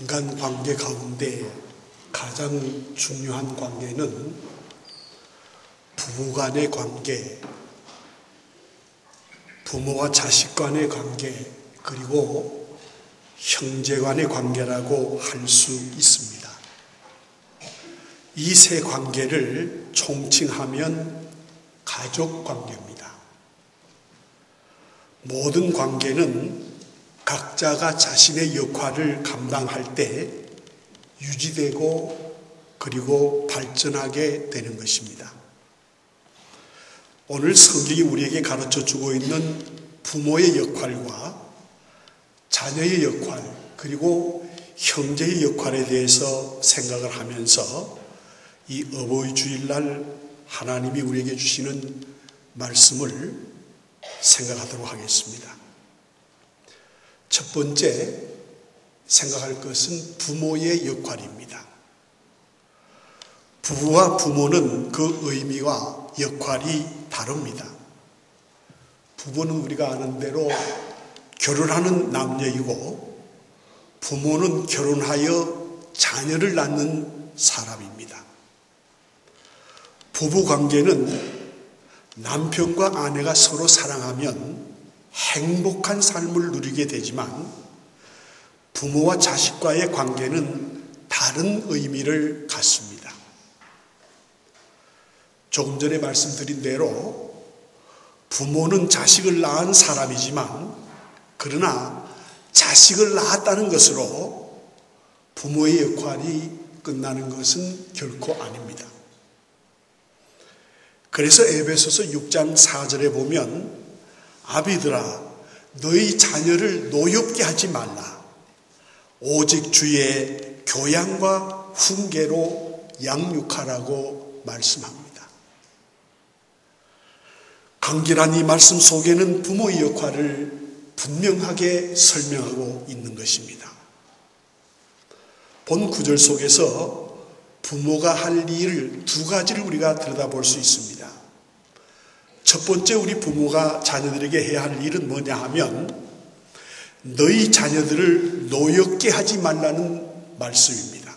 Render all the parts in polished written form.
인간관계 가운데 가장 중요한 관계는 부부 간의 관계, 부모와 자식 간의 관계, 그리고 형제 간의 관계라고 할 수 있습니다. 이 세 관계를 총칭하면 가족 관계입니다. 모든 관계는 각자가 자신의 역할을 감당할 때 유지되고 그리고 발전하게 되는 것입니다. 오늘 성경이 우리에게 가르쳐 주고 있는 부모의 역할과 자녀의 역할, 그리고 형제의 역할에 대해서 생각을 하면서 이 어버이 주일날 하나님이 우리에게 주시는 말씀을 생각하도록 하겠습니다. 첫 번째 생각할 것은 부모의 역할입니다. 부부와 부모는 그 의미와 역할이 다릅니다. 부부는 우리가 아는 대로 결혼하는 남녀이고 부모는 결혼하여 자녀를 낳는 사람입니다. 부부 관계는 남편과 아내가 서로 사랑하면 행복한 삶을 누리게 되지만 부모와 자식과의 관계는 다른 의미를 갖습니다. 조금 전에 말씀드린 대로 부모는 자식을 낳은 사람이지만 그러나 자식을 낳았다는 것으로 부모의 역할이 끝나는 것은 결코 아닙니다. 그래서 에베소서 6장 4절에 보면 아비들아 너희 자녀를 노엽게 하지 말라. 오직 주의 교양과 훈계로 양육하라고 말씀합니다. 간결한 이 말씀 속에는 부모의 역할을 분명하게 설명하고 있는 것입니다. 본 구절 속에서 부모가 할 일 두 가지를 우리가 들여다볼 수 있습니다. 첫 번째 우리 부모가 자녀들에게 해야 할 일은 뭐냐 하면 너희 자녀들을 노엽게 하지 말라는 말씀입니다.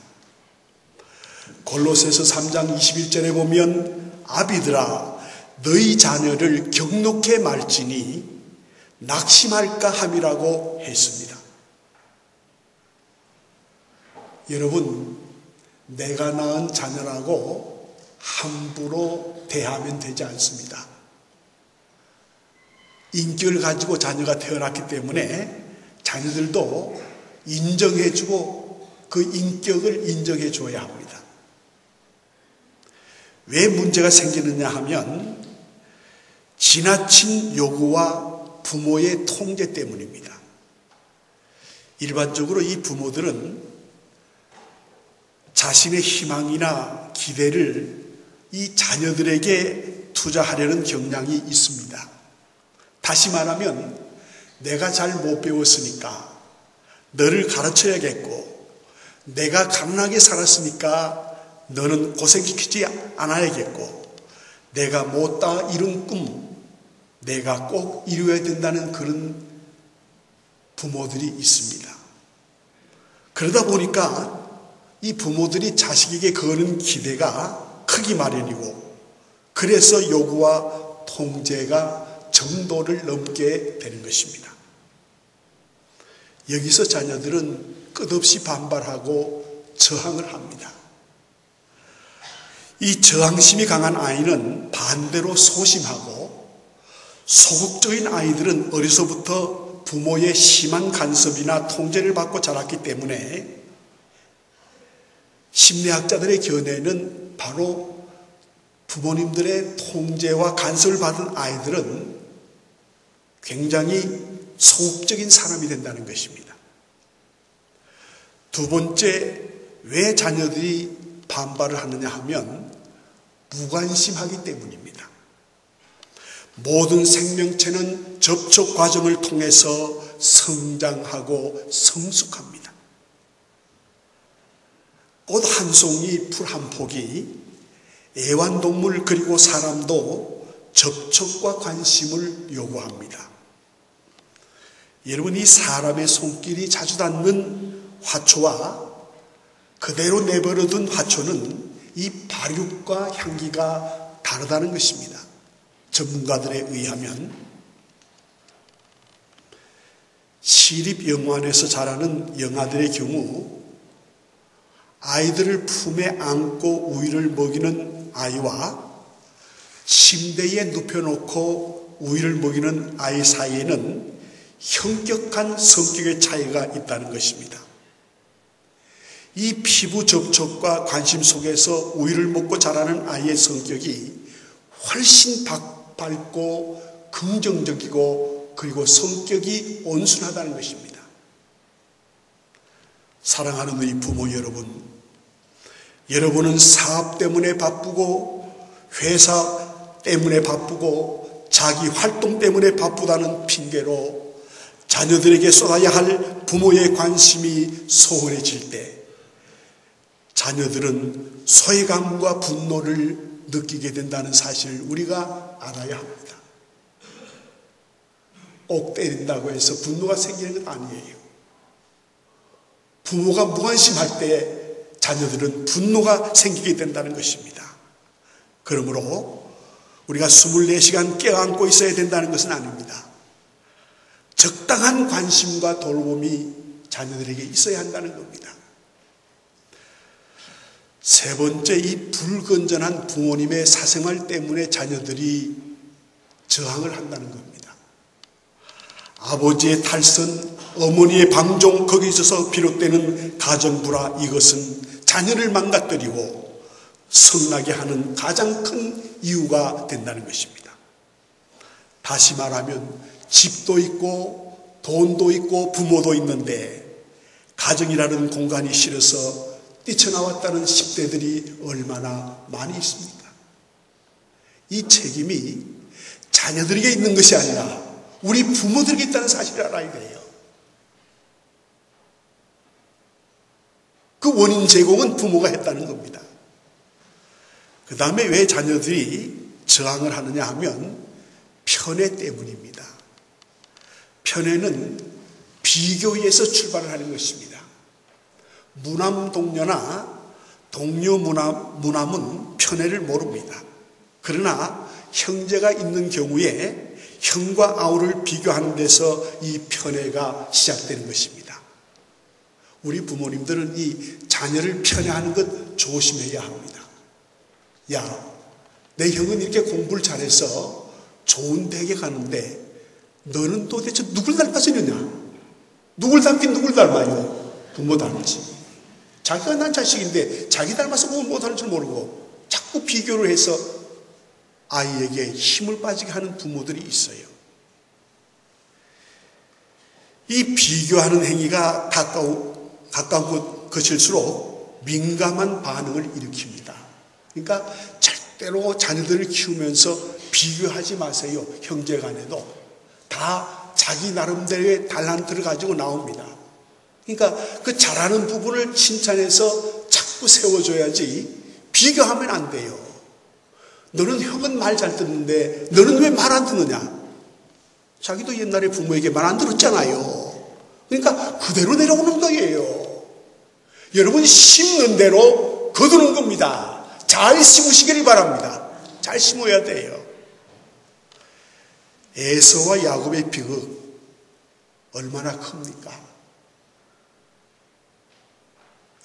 골로새서 3장 21절에 보면 아비들아 너희 자녀를 격노케 말지니 낙심할까 함이라고 했습니다. 여러분, 내가 낳은 자녀라고 함부로 대하면 되지 않습니다. 인격을 가지고 자녀가 태어났기 때문에 자녀들도 인정해주고 그 인격을 인정해줘야 합니다. 왜 문제가 생기느냐 하면 지나친 요구와 부모의 통제 때문입니다. 일반적으로 이 부모들은 자신의 희망이나 기대를 이 자녀들에게 투자하려는 경향이 있습니다. 다시 말하면 내가 잘 못 배웠으니까 너를 가르쳐야겠고 내가 가난하게 살았으니까 너는 고생시키지 않아야겠고 내가 못다 이룬 꿈 내가 꼭 이루어야 된다는 그런 부모들이 있습니다. 그러다 보니까 이 부모들이 자식에게 거는 기대가 크기 마련이고 그래서 요구와 통제가 정도를 넘게 되는 것입니다. 여기서 자녀들은 끝없이 반발하고 저항을 합니다. 이 저항심이 강한 아이는 반대로 소심하고 소극적인 아이들은 어려서부터 부모의 심한 간섭이나 통제를 받고 자랐기 때문에 심리학자들의 견해는 바로 부모님들의 통제와 간섭을 받은 아이들은 굉장히 소극적인 사람이 된다는 것입니다. 두 번째, 왜 자녀들이 반발을 하느냐 하면 무관심하기 때문입니다. 모든 생명체는 접촉 과정을 통해서 성장하고 성숙합니다. 꽃 한 송이, 풀 한 폭이, 애완동물 그리고 사람도 접촉과 관심을 요구합니다. 여러분, 이 사람의 손길이 자주 닿는 화초와 그대로 내버려둔 화초는 이 발육과 향기가 다르다는 것입니다. 전문가들에 의하면 시립영화관에서 자라는 영아들의 경우 아이들을 품에 안고 우유를 먹이는 아이와 침대에 눕혀놓고 우유를 먹이는 아이 사이에는 현격한 성격의 차이가 있다는 것입니다. 이 피부 접촉과 관심 속에서 우유를 먹고 자라는 아이의 성격이 훨씬 밝고 긍정적이고 그리고 성격이 온순하다는 것입니다. 사랑하는 우리 부모 여러분, 여러분은 사업 때문에 바쁘고 회사 때문에 바쁘고 자기 활동 때문에 바쁘다는 핑계로 자녀들에게 쏟아야 할 부모의 관심이 소홀해질 때 자녀들은 소외감과 분노를 느끼게 된다는 사실을 우리가 알아야 합니다. 꼭 때린다고 해서 분노가 생기는 건 아니에요. 부모가 무관심할 때 자녀들은 분노가 생기게 된다는 것입니다. 그러므로 우리가 24시간 껴안고 있어야 된다는 것은 아닙니다. 적당한 관심과 돌봄이 자녀들에게 있어야 한다는 겁니다. 세 번째, 이 불건전한 부모님의 사생활 때문에 자녀들이 저항을 한다는 겁니다. 아버지의 탈선, 어머니의 방종, 거기에 있어서 비롯되는 가정불화, 이것은 자녀를 망가뜨리고 성나게 하는 가장 큰 이유가 된다는 것입니다. 다시 말하면 집도 있고 돈도 있고 부모도 있는데 가정이라는 공간이 싫어서 뛰쳐나왔다는 10대들이 얼마나 많이 있습니까? 이 책임이 자녀들에게 있는 것이 아니라 우리 부모들에게 있다는 사실을 알아야 돼요. 그 원인 제공은 부모가 했다는 겁니다. 그 다음에 왜 자녀들이 저항을 하느냐 하면 편애 때문입니다. 편애는 비교에서 출발을 하는 것입니다. 무남 동료 무남은 편애를 모릅니다. 그러나 형제가 있는 경우에 형과 아우를 비교하는 데서 이 편애가 시작되는 것입니다. 우리 부모님들은 이 자녀를 편애하는 것 조심해야 합니다. 야, 내 형은 이렇게 공부를 잘해서 좋은 대학에 가는데 너는 도대체 누굴 닮았으느냐? 누굴 닮긴 누굴 닮아요? 부모 닮지. 자기가 난 자식인데 자기 닮아서 못하는 줄 모르고 자꾸 비교를 해서 아이에게 힘을 빠지게 하는 부모들이 있어요. 이 비교하는 행위가 가까운 것일수록 민감한 반응을 일으킵니다. 그러니까 절대로 자녀들을 키우면서 비교하지 마세요. 형제간에도 다 자기 나름대로의 달란트를 가지고 나옵니다. 그러니까 그 잘하는 부분을 칭찬해서 자꾸 세워줘야지 비교하면 안 돼요. 너는 형은 말 잘 듣는데 너는 왜 말 안 듣느냐? 자기도 옛날에 부모에게 말 안 들었잖아요. 그러니까 그대로 내려오는 거예요. 여러분 심는 대로 거두는 겁니다. 잘 심으시기를 바랍니다. 잘 심어야 돼요. 에서와 야곱의 비극 얼마나 큽니까?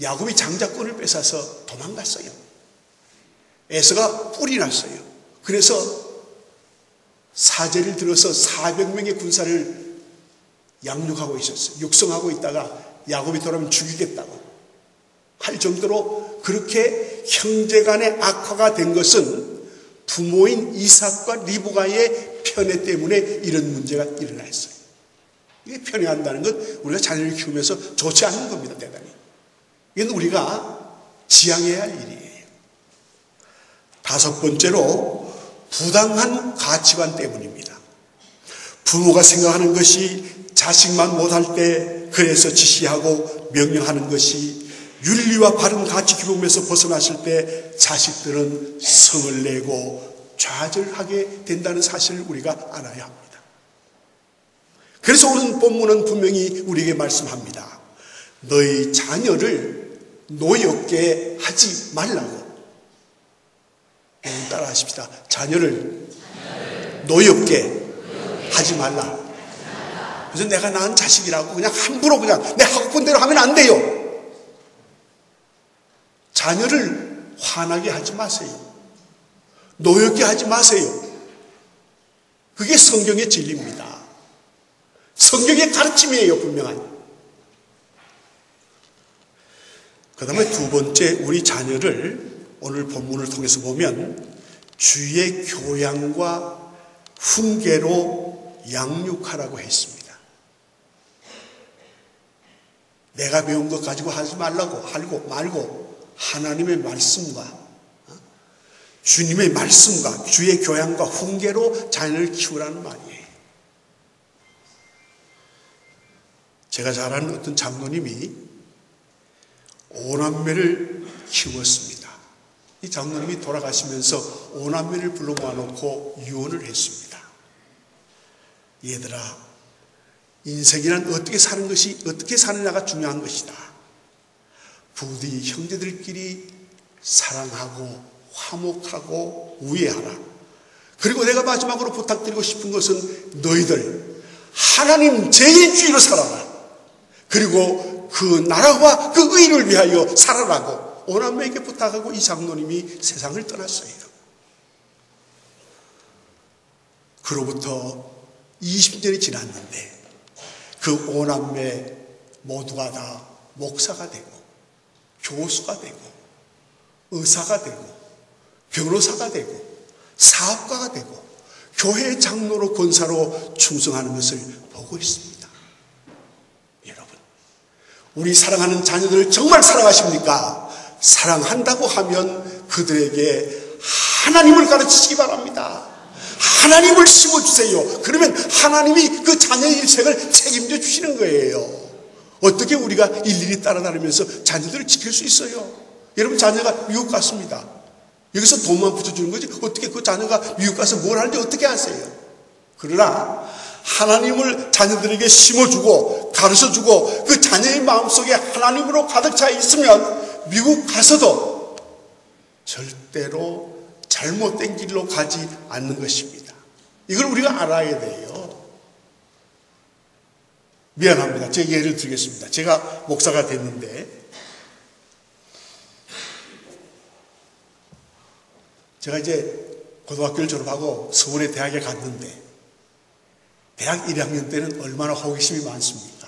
야곱이 장자권을 뺏어서 도망갔어요. 에서가 뿔이 났어요. 그래서 사제를 들어서 400명의 군사를 양육하고 있었어요. 육성하고 있다가 야곱이 돌아오면 죽이겠다고 할 정도로 그렇게 형제간의 악화가 된 것은 부모인 이삭과 리브가의 편애 때문에 이런 문제가 일어났어요. 이게 편애한다는 건 우리가 자녀를 키우면서 좋지 않은 겁니다. 대단히. 이건 우리가 지양해야 할 일이에요. 다섯 번째로 부당한 가치관 때문입니다. 부모가 생각하는 것이 자식만 못할 때 그래서 지시하고 명령하는 것이 윤리와 바른 가치 규범에서 벗어났을 때 자식들은 성을 내고 좌절하게 된다는 사실을 우리가 알아야 합니다. 그래서 오늘 본문은 분명히 우리에게 말씀합니다. 너희 자녀를 노엽게 하지 말라고. 따라 하십시다. 자녀를 노엽게 하지 말라. 그래서 내가 낳은 자식이라고 그냥 함부로 그냥 내 하고 싶은 대로 하면 안 돼요. 자녀를 화나게 하지 마세요. 노엽게 하지 마세요. 그게 성경의 진리입니다. 성경의 가르침이에요, 분명한. 그 다음에 두 번째, 우리 자녀를 오늘 본문을 통해서 보면 주의 교양과 훈계로 양육하라고 했습니다. 내가 배운 것 가지고 하지 말라고 하고 말고 하나님의 말씀과 주님의 말씀과 주의 교양과 훈계로 자녀를 키우라는 말이에요. 제가 잘 아는 어떤 장로님이 5남매를 키웠습니다. 이 장로님이 돌아가시면서 5남매를 불러 모아놓고 유언을 했습니다. 얘들아, 인생이란 어떻게 사는 것이, 어떻게 사느냐가 중요한 것이다. 부디 형제들끼리 사랑하고 화목하고 우애하라. 그리고 내가 마지막으로 부탁드리고 싶은 것은 너희들 하나님 제일주의로 살아라. 그리고 그 나라와 그 의를 위하여 살아라고 5남매에게 부탁하고 이 장로님이 세상을 떠났어요. 그로부터 20년이 지났는데 그 5남매 모두가 다 목사가 되고 교수가 되고 의사가 되고 변호사가 되고 사업가가 되고 교회 장로로 권사로 충성하는 것을 보고 있습니다. 여러분, 우리 사랑하는 자녀들을 정말 사랑하십니까? 사랑한다고 하면 그들에게 하나님을 가르치시기 바랍니다. 하나님을 심어주세요. 그러면 하나님이 그 자녀의 일생을 책임져 주시는 거예요. 어떻게 우리가 일일이 따라다니면서 자녀들을 지킬 수 있어요? 여러분, 자녀가 미국 갔습니다. 여기서 돈만 붙여주는 거지 어떻게 그 자녀가 미국 가서 뭘 하는지 어떻게 아세요? 그러나 하나님을 자녀들에게 심어주고 가르쳐주고 그 자녀의 마음속에 하나님으로 가득 차 있으면 미국 가서도 절대로 잘못된 길로 가지 않는 것입니다. 이걸 우리가 알아야 돼요. 미안합니다. 제가 예를 들겠습니다. 제가 목사가 됐는데 제가 이제 고등학교를 졸업하고 서울의 대학에 갔는데 대학 1학년 때는 얼마나 호기심이 많습니까?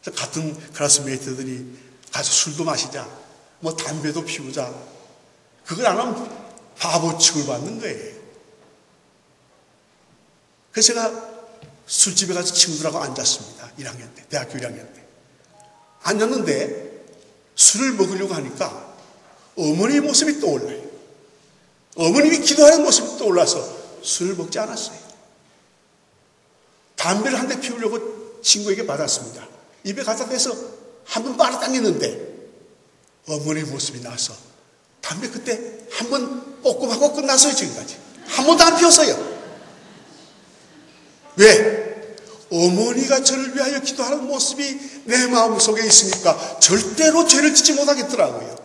그래서 같은 클래스메이트들이 가서 술도 마시자, 뭐 담배도 피우자. 그걸 안 하면 바보 취급을 받는 거예요. 그래서 제가 술집에 가서 친구들하고 앉았습니다. 1학년 때, 대학교 1학년 때. 앉았는데 술을 먹으려고 하니까 어머니의 모습이 떠올라요. 어머님이 기도하는 모습이 떠올라서 술을 먹지 않았어요. 담배를 한 대 피우려고 친구에게 받았습니다. 입에 갖다 대서 한 번 빨아당겼는데 어머니의 모습이 나서 담배 그때 한 번 뽀꼼하고 끝났어요. 지금까지 한 번도 안 피웠어요. 왜? 어머니가 저를 위하여 기도하는 모습이 내 마음속에 있으니까 절대로 죄를 짓지 못하겠더라고요.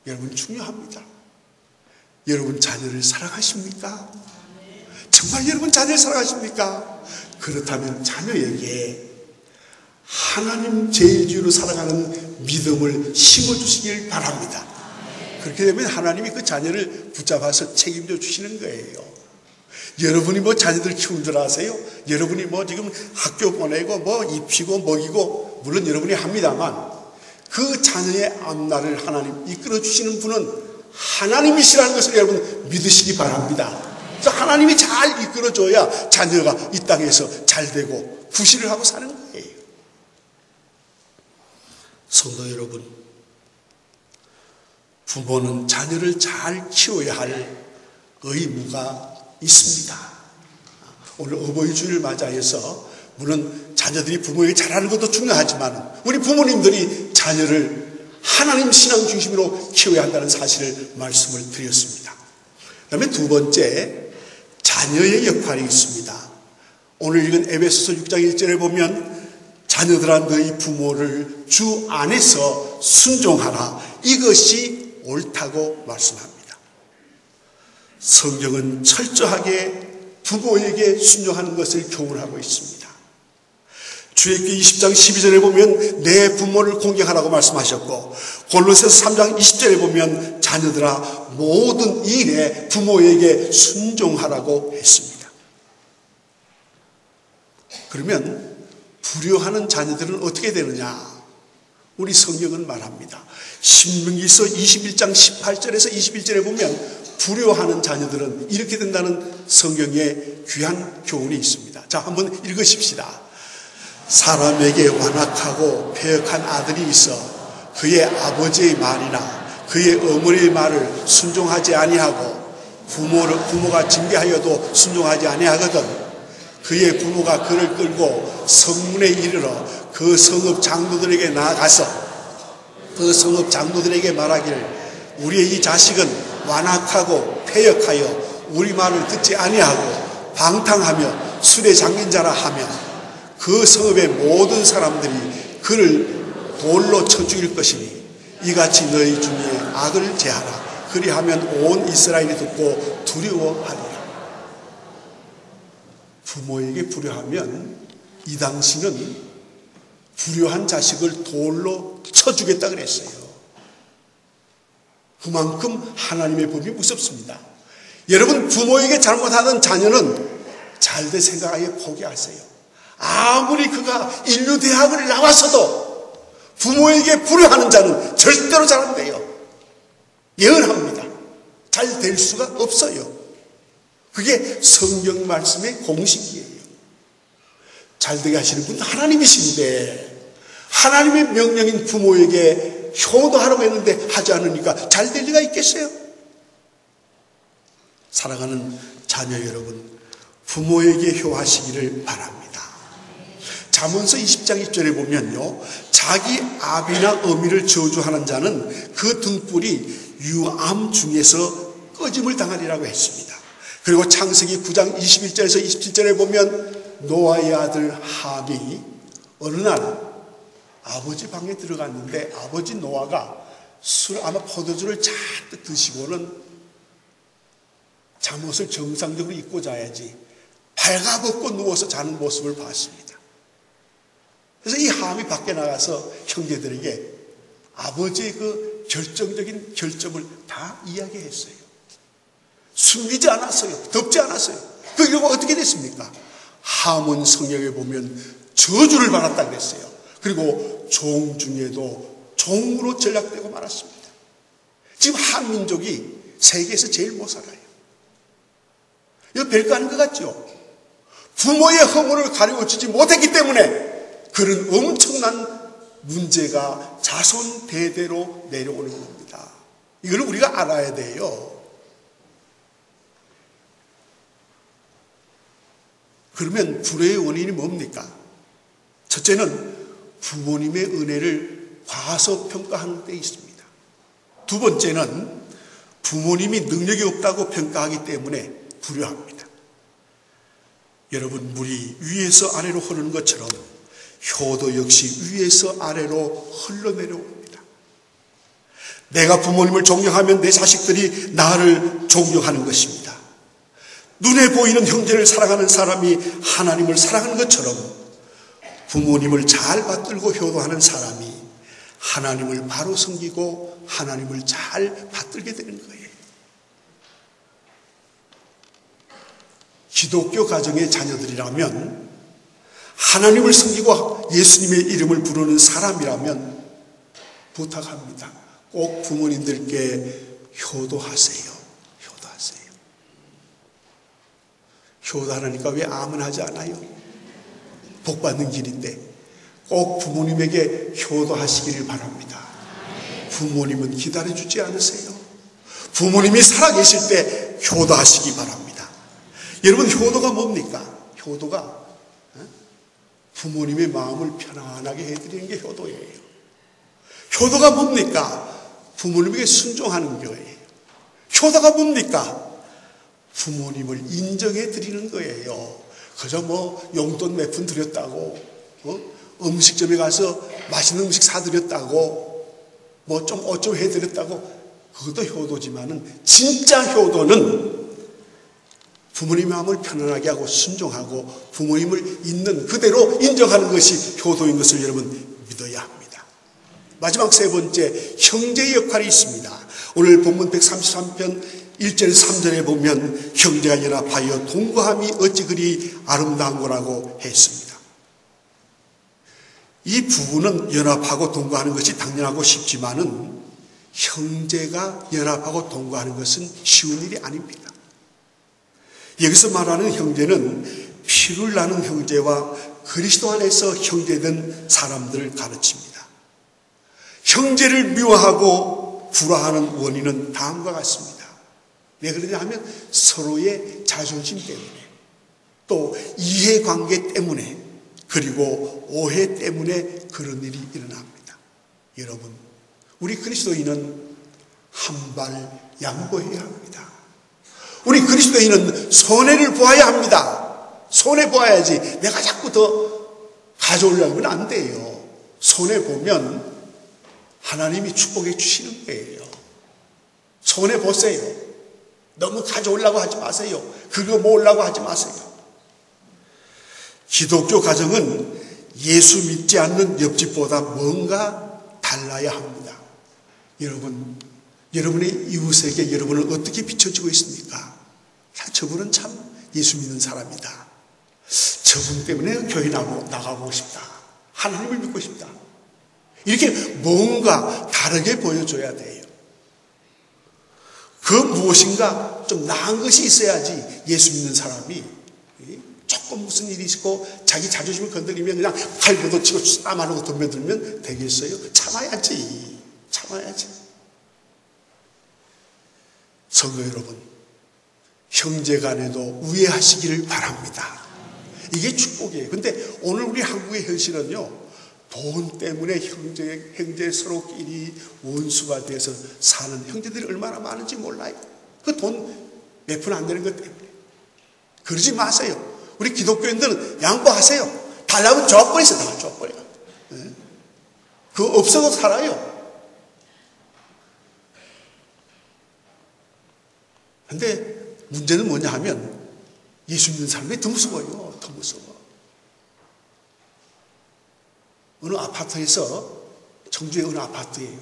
여러분, 중요합니다. 여러분 자녀를 사랑하십니까? 정말 여러분 자녀를 사랑하십니까? 그렇다면 자녀에게 하나님 제일주의로 살아가는 믿음을 심어주시길 바랍니다. 그렇게 되면 하나님이 그 자녀를 붙잡아서 책임져 주시는 거예요. 여러분이 뭐 자녀들 키운 줄 아세요? 여러분이 뭐 지금 학교 보내고 뭐 입히고 먹이고 물론 여러분이 합니다만 그 자녀의 앞날을 하나님 이끌어 주시는 분은 하나님이시라는 것을 여러분 믿으시기 바랍니다. 그래서 하나님이 잘 이끌어줘야 자녀가 이 땅에서 잘 되고 부실을 하고 사는 거예요. 성도 여러분, 부모는 자녀를 잘 키워야 할 의무가 있습니다. 오늘 어버이 주일을 맞이해서 물론 자녀들이 부모에게 잘하는 것도 중요하지만 우리 부모님들이 자녀를 하나님 신앙 중심으로 키워야 한다는 사실을 말씀을 드렸습니다. 그 다음에 두 번째, 자녀의 역할이 있습니다. 오늘 읽은 에베소서 6장 1절에 보면 자녀들아 너희 부모를 주 안에서 순종하라. 이것이 옳다고 말씀합니다. 성경은 철저하게 부모에게 순종하는 것을 교훈하고 있습니다. 출애굽기 20장 12절에 보면 내 부모를 공경하라고 말씀하셨고, 골로새서 3장 20절에 보면 자녀들아 모든 일에 부모에게 순종하라고 했습니다. 그러면 불효하는 자녀들은 어떻게 되느냐? 우리 성경은 말합니다. 신명기서 21장 18절에서 21절에 보면 불효하는 자녀들은 이렇게 된다는 성경의 귀한 교훈이 있습니다. 자, 한번 읽으십시다. 사람에게 완악하고 패역한 아들이 있어 그의 아버지의 말이나 그의 어머니의 말을 순종하지 아니하고 부모가 징계하여도 순종하지 아니하거든 그의 부모가 그를 끌고 성문에 이르러 그 성읍 장로들에게 나아가서 그 성읍 장로들에게 말하기를 우리의 이 자식은 완악하고 패역하여 우리 말을 듣지 아니하고 방탕하며 술에 잠긴 자라 하며 그 성읍의 모든 사람들이 그를 돌로 쳐 죽일 것이니 이같이 너희 중에 악을 제하라. 그리하면 온 이스라엘이 듣고 두려워하리라. 부모에게 불효하면 이 당시는 불효한 자식을 돌로 쳐 죽였다 그랬어요. 그만큼 하나님의 법이 무섭습니다. 여러분, 부모에게 잘못하는 자녀는 잘될 생각하여 포기하세요. 아무리 그가 인류 대학을 나왔어도 부모에게 불효하는 자는 절대로 잘 안 돼요. 예언합니다. 잘 될 수가 없어요. 그게 성경 말씀의 공식이에요. 잘 되게 하시는 분은 하나님이신데 하나님의 명령인 부모에게 효도하라고 했는데 하지 않으니까 잘 될 리가 있겠어요? 사랑하는 자녀 여러분, 부모에게 효하시기를 바랍니다. 잠언서 20장 1절에 보면요, 자기 아비나 어미를 저주하는 자는 그 등불이 유암 중에서 꺼짐을 당하리라고 했습니다. 그리고 창세기 9장 21절에서 27절에 보면 노아의 아들 함이 어느 날 아버지 방에 들어갔는데 아버지 노아가 아마 포도주를 잔뜩 드시고는 잠옷을 정상적으로 입고 자야지 발가벗고 누워서 자는 모습을 봤습니다. 그래서 이 함이 밖에 나가서 형제들에게 아버지의 그 결정적인 결점을 다 이야기했어요. 숨기지 않았어요. 덮지 않았어요. 그 결과 어떻게 됐습니까? 함은 성경에 보면 저주를 받았다 그랬어요. 그리고 종 중에도 종으로 전락되고 말았습니다. 지금 한민족이 세계에서 제일 못 살아요. 이거 별거 아닌 것 같죠? 부모의 허물을 가려주지 못했기 때문에 그런 엄청난 문제가 자손 대대로 내려오는 겁니다. 이걸 우리가 알아야 돼요. 그러면 불효의 원인이 뭡니까? 첫째는 부모님의 은혜를 과소평가하는 데 있습니다. 두 번째는 부모님이 능력이 없다고 평가하기 때문에 불효합니다. 여러분, 물이 위에서 아래로 흐르는 것처럼 효도 역시 위에서 아래로 흘러내려옵니다. 내가 부모님을 존경하면 내 자식들이 나를 존경하는 것입니다. 눈에 보이는 형제를 사랑하는 사람이 하나님을 사랑하는 것처럼 부모님을 잘 받들고 효도하는 사람이 하나님을 바로 섬기고 하나님을 잘 받들게 되는 거예요. 기독교 가정의 자녀들이라면 하나님을 섬기고 예수님의 이름을 부르는 사람이라면 부탁합니다. 꼭 부모님들께 효도하세요. 효도하세요. 효도하라니까 왜 아멘 하지 않아요? 복 받는 길인데 꼭 부모님에게 효도하시기를 바랍니다. 부모님은 기다려주지 않으세요. 부모님이 살아계실 때 효도하시기 바랍니다. 여러분, 효도가 뭡니까? 효도가 부모님의 마음을 편안하게 해드리는 게 효도예요. 효도가 뭡니까? 부모님에게 순종하는 거예요. 효도가 뭡니까? 부모님을 인정해 드리는 거예요. 그저 용돈 몇 푼 드렸다고 음식점에 가서 맛있는 음식 사드렸다고 뭐 좀 어쩌고 해드렸다고 그것도 효도지만은 진짜 효도는 부모님의 마음을 편안하게 하고 순종하고 부모님을 있는 그대로 인정하는 것이 효도인 것을 여러분 믿어야 합니다. 마지막 세 번째, 형제의 역할이 있습니다. 오늘 본문 133편 1절 3절에 보면 형제가 연합하여 동거함이 어찌 그리 아름다운 거라고 했습니다. 이 부부는 연합하고 동거하는 것이 당연하고 쉽지만은 형제가 연합하고 동거하는 것은 쉬운 일이 아닙니다. 여기서 말하는 형제는 피를 나눈 형제와 그리스도 안에서 형제된 사람들을 가르칩니다. 형제를 미워하고 불화하는 원인은 다음과 같습니다. 왜 그러냐 하면 서로의 자존심 때문에 또 이해관계 때문에 그리고 오해 때문에 그런 일이 일어납니다. 여러분, 우리 그리스도인은 한 발 양보해야 합니다. 우리 그리스도인은 손해를 보아야 합니다. 손해보아야지 내가 자꾸 더 가져오려고 하면 안 돼요. 손해보면 하나님이 축복해 주시는 거예요. 손해보세요. 너무 가져오려고 하지 마세요. 그거 모으려고 하지 마세요. 기독교 가정은 예수 믿지 않는 옆집보다 뭔가 달라야 합니다. 여러분, 여러분의 이웃에게 여러분을 어떻게 비춰주고 있습니까? 저분은 참 예수 믿는 사람이다. 저분 때문에 교회 나가고 싶다. 하나님을 믿고 싶다. 이렇게 뭔가 다르게 보여줘야 돼요. 그 무엇인가 좀 나은 것이 있어야지 예수 믿는 사람이 조금 무슨 일이 있고 자기 자존심을 건드리면 그냥 칼부도 치고 땀하고 덤벼들면 되겠어요? 참아야지. 성도 여러분, 형제 간에도 우애하시기를 바랍니다. 이게 축복이에요. 근데 오늘 우리 한국의 현실은요, 돈 때문에 형제 서로끼리 원수가 돼서 사는 형제들이 얼마나 많은지 몰라요. 그 돈 몇 푼 안 되는 것 때문에. 그러지 마세요. 우리 기독교인들은 양보하세요. 달라면 조건이 있어요. 다 조건이. 그거 없어도 살아요. 근데 문제는 뭐냐 하면 예수 믿는 사람이 더 무서워요. 더 무서워. 어느 아파트에서, 청주의 어느 아파트예요.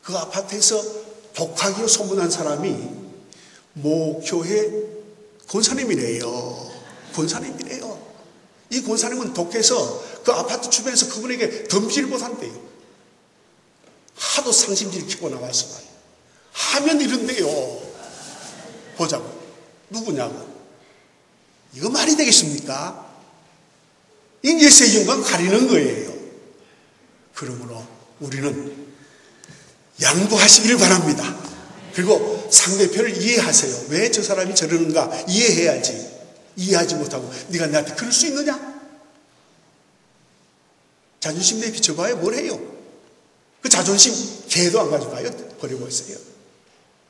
그 아파트에서 독하기로 소문난 사람이 모 교회 권사님이래요. 이 권사님은 독해서 그 아파트 주변에서 그분에게 덤비질 못한대요. 하도 상심지를 키고 나와서 하면 이런데요. 보자고. 누구냐고. 이거 말이 되겠습니까? 이 예수의 영광 가리는 거예요. 그러므로 우리는 양보하시기를 바랍니다. 그리고 상대편을 이해하세요. 왜 저 사람이 저러는가 이해해야지. 이해하지 못하고 네가 나한테 그럴 수 있느냐? 자존심 내 비춰봐야 뭘 해요? 그 자존심 개도 안 가져가요. 버리고 있어요.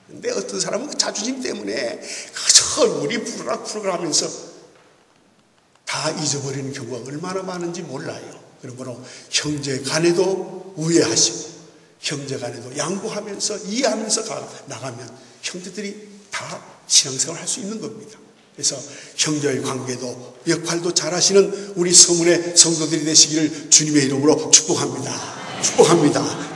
근데 어떤 사람은 그 자존심 때문에 그 얼굴이 푸르락 하면서 다 잊어버리는 경우가 얼마나 많은지 몰라요. 그러므로 형제 간에도 우애하시고 형제 간에도 양보하면서 이해하면서 나가면 형제들이 다 신앙생활을 할 수 있는 겁니다. 그래서 형제의 관계도 역할도 잘하시는 우리 서문의 성도들이 되시기를 주님의 이름으로 축복합니다.